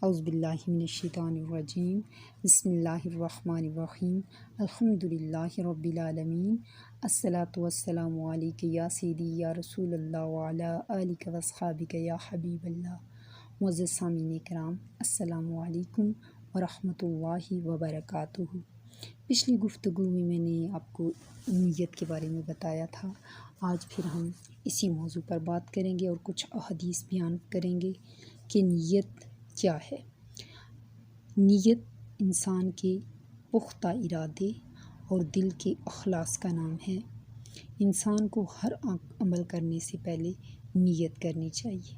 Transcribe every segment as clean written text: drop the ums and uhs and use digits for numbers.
اعوذ باللہ من الشیطان الرجیم بسم اللہ الرحمن الرحیم الحمدللہ رب العالمین الصلاۃ والسلام علیک یا سیدی یا رسول اللہ وعلی آلک واصحابک یا حبیب اللہ۔ معزز سامعین کرام، السلام علیکم ورحمۃ اللہ وبرکاتہ۔ پچھلی گفتگو میں نے آپ کو نیت کے بارے میں بتایا تھا۔ آج پھر ہم اسی موضوع پر بات کریں گے اور کچھ احادیث بیان کریں گے کہ نیت کیا ہے۔ نیت انسان کے پختہ ارادے اور دل کے اخلاص کا نام ہے۔ انسان کو ہر عمل کرنے سے پہلے نیت کرنی چاہیے،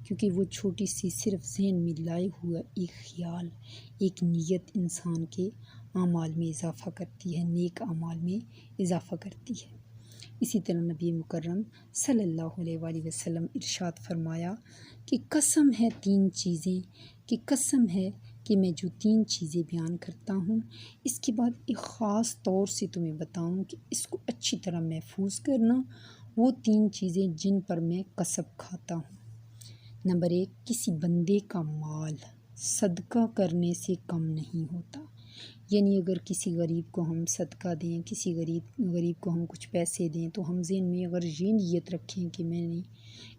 کیونکہ وہ چھوٹی سی صرف ذہن میں لائے ہوا ایک خیال، ایک نیت انسان کے اعمال میں اضافہ کرتی ہے، نیک اعمال میں اضافہ کرتی ہے۔ اسی طرح نبی مکرم صلی اللہ علیہ وآلہ وسلم ارشاد فرمایا کہ قسم ہے تین چیزیں، کہ قسم ہے کہ میں جو تین چیزیں بیان کرتا ہوں، اس کے بعد ایک خاص طور سے تمہیں بتاؤں کہ اس کو اچھی طرح محفوظ کرنا۔ وہ تین چیزیں جن پر میں قسم کھاتا ہوں۔ نمبر 1، کسی بندے کا مال صدقہ کرنے سے کم نہیں ہوتا۔ یعنی اگر کسی غریب کو ہم صدقہ دیں، کسی غریب کو ہم کچھ پیسے دیں، تو ہم ذہن میں اگر یہ نیت رکھیں کہ میں نے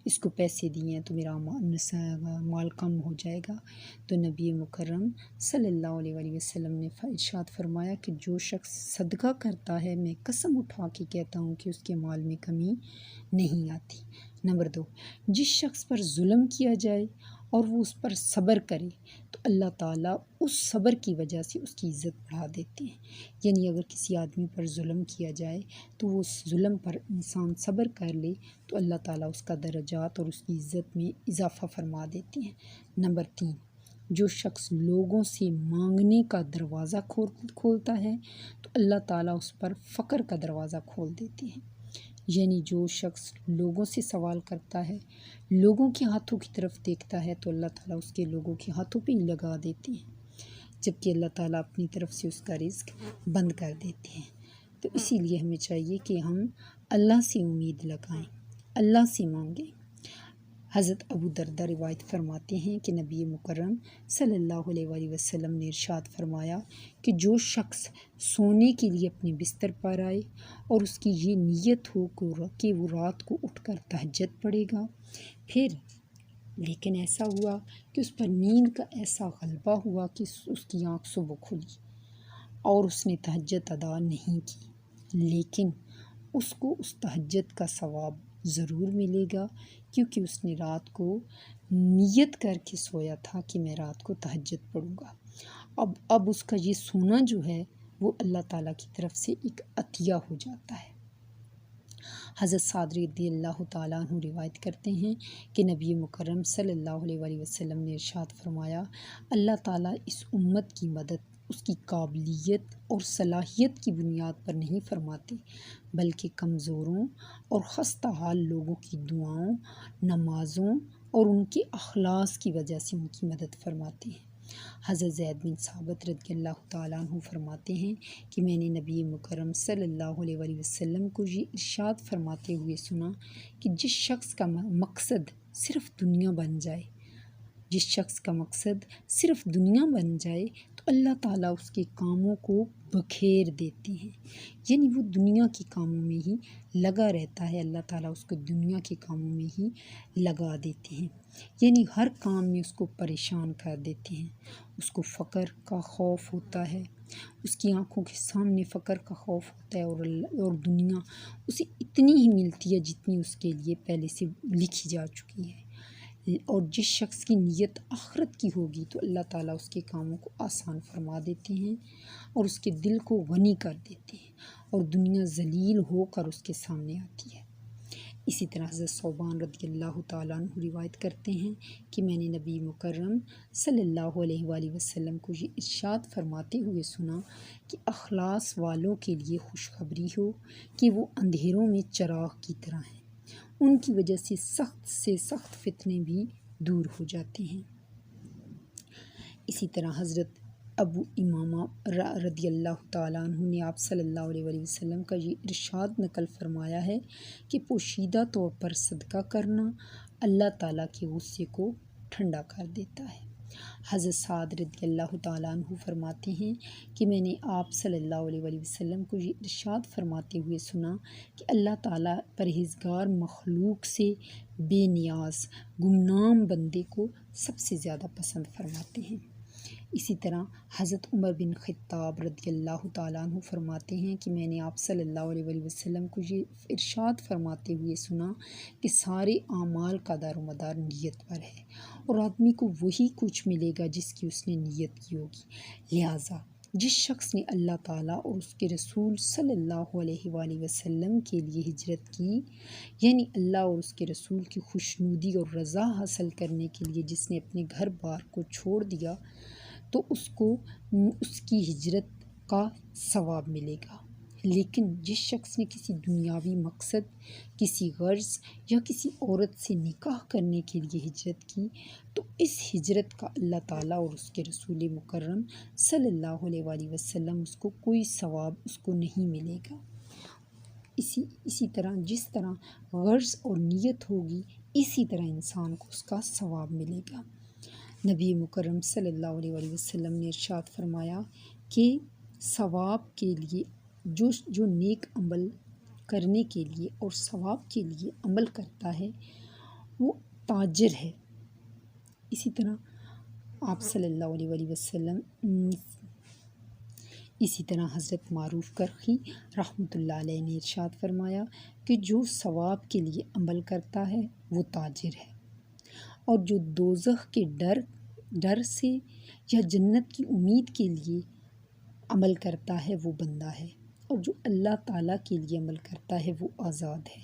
اس کو پیسے دیے ہیں تو میرا مال کم ہو جائے گا، تو نبی مکرم صلی اللہ علیہ وآلہ وسلم نے ارشاد فرمایا کہ جو شخص صدقہ کرتا ہے، میں قسم اٹھا کے کہتا ہوں کہ اس کے مال میں کمی نہیں آتی۔ نمبر 2، جس شخص پر ظلم کیا جائے اور وہ اس پر صبر کرے تو اللہ تعالیٰ اس صبر کی وجہ سے اس کی عزت بڑھا دیتے ہیں۔ یعنی اگر کسی آدمی پر ظلم کیا جائے تو وہ اس ظلم پر انسان صبر کر لے تو اللہ تعالیٰ اس کا درجات اور اس کی عزت میں اضافہ فرما دیتے ہیں۔ نمبر 3، جو شخص لوگوں سے مانگنے کا دروازہ کھولتا ہے تو اللہ تعالیٰ اس پر فقر کا دروازہ کھول دیتے ہیں۔ یعنی جو شخص لوگوں سے سوال کرتا ہے، لوگوں کے ہاتھوں کی طرف دیکھتا ہے تو اللہ تعالیٰ اس کے لوگوں کے ہاتھوں پہ ہی لگا دیتے ہیں، جبکہ اللہ تعالیٰ اپنی طرف سے اس کا رزق بند کر دیتے ہیں۔ تو اسی لیے ہمیں چاہیے کہ ہم اللہ سے امید لگائیں، اللہ سے مانگیں۔ حضرت ابو دردہ روایت فرماتے ہیں کہ نبی مکرم صلی اللہ علیہ وآلہ وسلم نے ارشاد فرمایا کہ جو شخص سونے کے لیے اپنے بستر پر آئے اور اس کی یہ نیت ہو کہ وہ رات کو اٹھ کر تہجد پڑھے گا، پھر لیکن ایسا ہوا کہ اس پر نیند کا ایسا غلبہ ہوا کہ اس کی آنکھ صبح کھلی اور اس نے تہجد ادا نہیں کی، لیکن اس کو اس تہجد کا ثواب ضرور ملے گا، کیونکہ اس نے رات کو نیت کر کے سویا تھا کہ میں رات کو تہجد پڑھوں گا۔ اب اس کا یہ سونا جو ہے وہ اللہ تعالیٰ کی طرف سے ایک عطیہ ہو جاتا ہے۔ حضرت سعد رضی اللہ تعالیٰ عنہ روایت کرتے ہیں کہ نبی مکرم صلی اللہ علیہ وآلہ وسلم نے ارشاد فرمایا، اللہ تعالیٰ اس امت کی مدد اس کی قابلیت اور صلاحیت کی بنیاد پر نہیں فرماتے، بلکہ کمزوروں اور خستہ حال لوگوں کی دعاؤں، نمازوں اور ان کے اخلاص کی وجہ سے ان کی مدد فرماتے ہیں۔ حضرت زید بن ثابت رضی اللہ تعالیٰ عنہ فرماتے ہیں کہ میں نے نبی مکرم صلی اللہ علیہ وآلہ وسلم کو یہ ارشاد فرماتے ہوئے سنا کہ جس شخص کا مقصد صرف دنیا بن جائے، جس شخص کا مقصد صرف دنیا بن جائے تو اللہ تعالیٰ اس کے کاموں کو بکھیر دیتے ہیں۔ یعنی وہ دنیا کے کاموں میں ہی لگا رہتا ہے، اللہ تعالیٰ اس کو دنیا کے کاموں میں ہی لگا دیتے ہیں، یعنی ہر کام میں اس کو پریشان کر دیتے ہیں۔ اس کو فقر کا خوف ہوتا ہے، اس کی آنکھوں کے سامنے فقر کا خوف ہوتا ہے اور دنیا اسے اتنی ہی ملتی ہے جتنی اس کے لیے پہلے سے لکھی جا چکی ہے۔ اور جس شخص کی نیت آخرت کی ہوگی تو اللہ تعالیٰ اس کے کاموں کو آسان فرما دیتے ہیں اور اس کے دل کو غنی کر دیتے ہیں اور دنیا ذلیل ہو کر اس کے سامنے آتی ہے۔ اسی طرح حضرت ثوبان رضی اللہ تعالیٰ عنہ روایت کرتے ہیں کہ میں نے نبی مکرم صلی اللہ علیہ وآلہ وسلم کو یہ ارشاد فرماتے ہوئے سنا کہ اخلاص والوں کے لیے خوشخبری ہو کہ وہ اندھیروں میں چراغ کی طرح ہیں، ان کی وجہ سے سخت فتنے بھی دور ہو جاتے ہیں۔ اسی طرح حضرت ابو امامہ رضی اللہ تعالیٰ عنہ نے آپ صلی اللہ علیہ وآلہ وسلم کا یہ ارشاد نقل فرمایا ہے کہ پوشیدہ طور پر صدقہ کرنا اللہ تعالیٰ کے غصے کو ٹھنڈا کر دیتا ہے۔ حضرت سعد رضی اللہ تعالیٰ عنہ فرماتے ہیں کہ میں نے آپ صلی اللہ علیہ وآلہ وسلم کو یہ ارشاد فرماتے ہوئے سنا کہ اللہ تعالیٰ پرہیزگار مخلوق سے بے نیاز گمنام بندے کو سب سے زیادہ پسند فرماتے ہیں۔ اسی طرح حضرت عمر بن خطاب رضی اللہ تعالیٰ عنہ فرماتے ہیں کہ میں نے آپ صلی اللہ علیہ وآلہ وسلم کو یہ ارشاد فرماتے ہوئے سنا کہ سارے اعمال کا دار و مدار نیت پر ہے، اور آدمی کو وہی کچھ ملے گا جس کی اس نے نیت کی ہوگی۔ لہٰذا جس شخص نے اللہ تعالیٰ اور اس کے رسول صلی اللہ علیہ وآلہ وسلم کے لیے ہجرت کی، یعنی اللہ اور اس کے رسول کی خوشنودی اور رضا حاصل کرنے کے لیے جس نے اپنے گھر بار کو چھوڑ دیا، تو اس کو اس کی ہجرت کا ثواب ملے گا۔ لیکن جس شخص نے کسی دنیاوی مقصد، کسی غرض یا کسی عورت سے نکاح کرنے کے لیے ہجرت کی، تو اس ہجرت کا اللہ تعالیٰ اور اس کے رسول مکرم صلی اللہ علیہ وآلہ وسلم اس کو کوئی ثواب اس کو نہیں ملے گا۔ اسی طرح جس طرح غرض اور نیت ہوگی، اسی طرح انسان کو اس کا ثواب ملے گا۔ نبی مکرم صلی اللہ علیہ وآلہ وسلم نے ارشاد فرمایا کہ ثواب کے لیے جو نیک عمل کرنے کے لیے اور ثواب کے لیے عمل کرتا ہے وہ تاجر ہے۔ اسی طرح آپ صلی اللہ علیہ وآلہ وسلم اسی طرح حضرت معروف کرخی رحمۃ اللہ علیہ نے ارشاد فرمایا کہ جو ثواب کے لیے عمل کرتا ہے وہ تاجر ہے، اور جو دوزخ کے ڈر سے یا جنت کی امید کے لیے عمل کرتا ہے وہ بندہ ہے، اور جو اللہ تعالیٰ کے لیے عمل کرتا ہے وہ آزاد ہے،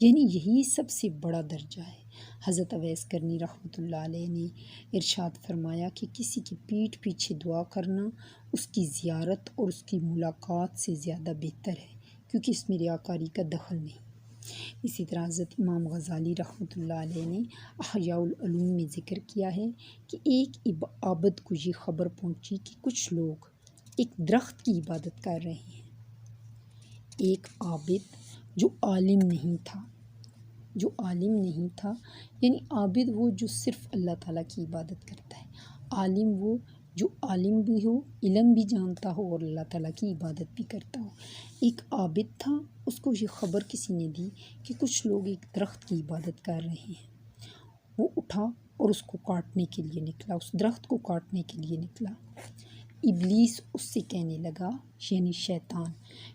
یعنی یہی سب سے بڑا درجہ ہے۔ حضرت اویس کرنی رحمۃ اللہ علیہ نے ارشاد فرمایا کہ کسی کی پیٹھ پیچھے دعا کرنا اس کی زیارت اور اس کی ملاقات سے زیادہ بہتر ہے، کیونکہ اس میں ریاکاری کا دخل نہیں۔ اسی طرح حضرت امام غزالی رحمۃ اللہ علیہ نے احیاء العلوم میں ذکر کیا ہے کہ ایک عابد کو یہ خبر پہنچی کہ کچھ لوگ ایک درخت کی عبادت کر رہے ہیں۔ ایک عابد جو عالم نہیں تھا، یعنی عابد وہ جو صرف اللہ تعالیٰ کی عبادت کرتا ہے، عالم وہ جو عالم بھی ہو، علم بھی جانتا ہو اور اللہ تعالیٰ کی عبادت بھی کرتا ہو۔ ایک عابد تھا، اس کو یہ خبر کسی نے دی کہ کچھ لوگ ایک درخت کی عبادت کر رہے ہیں۔ وہ اٹھا اور اس کو کاٹنے کے لیے نکلا، اس درخت کو کاٹنے کے لیے نکلا۔ ابلیس اس سے کہنے لگا، یعنی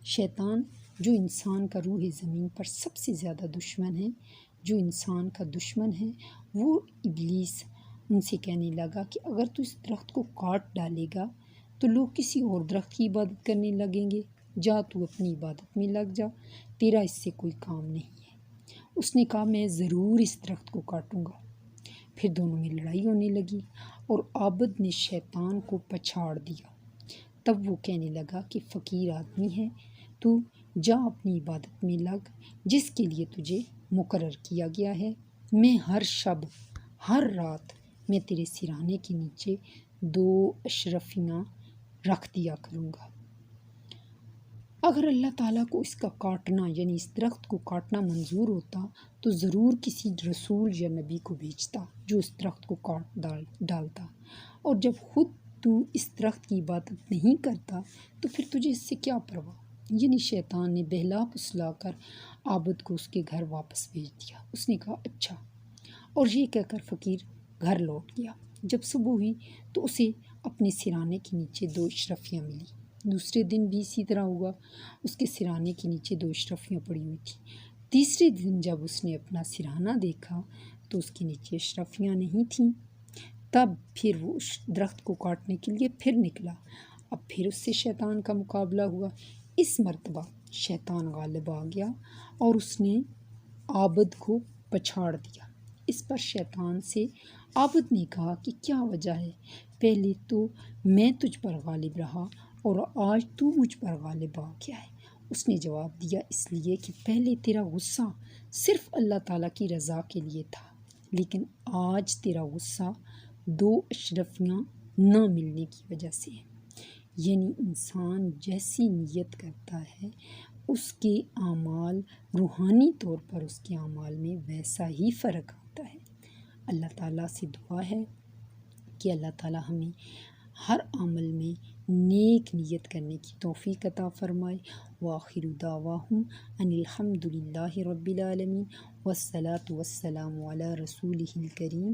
شیطان جو انسان کا روح زمین پر سب سے زیادہ دشمن ہے، جو انسان کا دشمن ہے، وہ ابلیس ان سے کہنے لگا کہ اگر تو اس درخت کو کاٹ ڈالے گا تو لوگ کسی اور درخت کی عبادت کرنے لگیں گے، جا تو اپنی عبادت میں لگ جا، تیرا اس سے کوئی کام نہیں ہے۔ اس نے کہا میں ضرور اس درخت کو کاٹوں گا۔ پھر دونوں میں لڑائی ہونے لگی اور عابد نے شیطان کو پچھاڑ دیا۔ تب وہ کہنے لگا کہ فقیر آدمی ہے، تو جا اپنی عبادت میں لگ جس کے لیے تجھے مقرر کیا گیا ہے۔ میں ہر شب ہر رات میں تیرے سرانے کے نیچے 2 اشرفیاں رکھ دیا کروں گا۔ اگر اللہ تعالیٰ کو اس کا کاٹنا یعنی اس درخت کو کاٹنا منظور ہوتا تو ضرور کسی رسول یا نبی کو بھیجتا جو اس درخت کو کاٹ ڈالتا، اور جب خود تو اس درخت کی عبادت نہیں کرتا تو پھر تجھے اس سے کیا پرواہ۔ یعنی شیطان نے بہلا پھسلا کر عابد کو اس کے گھر واپس بھیج دیا۔ اس نے کہا اچھا، اور یہ کہہ کر فقیر گھر لوٹ گیا۔ جب صبح ہوئی تو اسے اپنے سرانے کے نیچے 2 اشرفیاں ملی۔ دوسرے دن بھی اسی طرح ہوا، اس کے سرانے کے نیچے 2 اشرفیاں پڑی ہوئی تھیں۔ تیسرے دن جب اس نے اپنا سرانہ دیکھا تو اس کے نیچے اشرفیاں نہیں تھیں۔ تب پھر وہ اس درخت کو کاٹنے کے لیے پھر نکلا۔ اب پھر اس سے شیطان کا مقابلہ ہوا۔ اس مرتبہ شیطان غالب آ گیا اور اس نے عابد کو پچھاڑ دیا۔ اس پر شیطان سے عابد نے کہا کہ کیا وجہ ہے، پہلے تو میں تجھ پر غالب رہا اور آج تو مجھ پر غالب آ گیا ہے۔ اس نے جواب دیا اس لیے کہ پہلے تیرا غصہ صرف اللہ تعالیٰ کی رضا کے لیے تھا، لیکن آج تیرا غصہ 2 اشرفیاں نہ ملنے کی وجہ سے ہے۔ یعنی انسان جیسی نیت کرتا ہے اس کے اعمال روحانی طور پر اس کے اعمال میں ویسا ہی فرق آتا ہے۔ اللہ تعالیٰ سے دعا ہے کہ اللہ تعالیٰ ہمیں ہر عمل میں نیک نیت کرنے کی توفیق عطا فرمائے۔ وآخر دعواہم ان الحمد للہ رب العالمین والصلاۃ والسلام علی رسولہ الکریم۔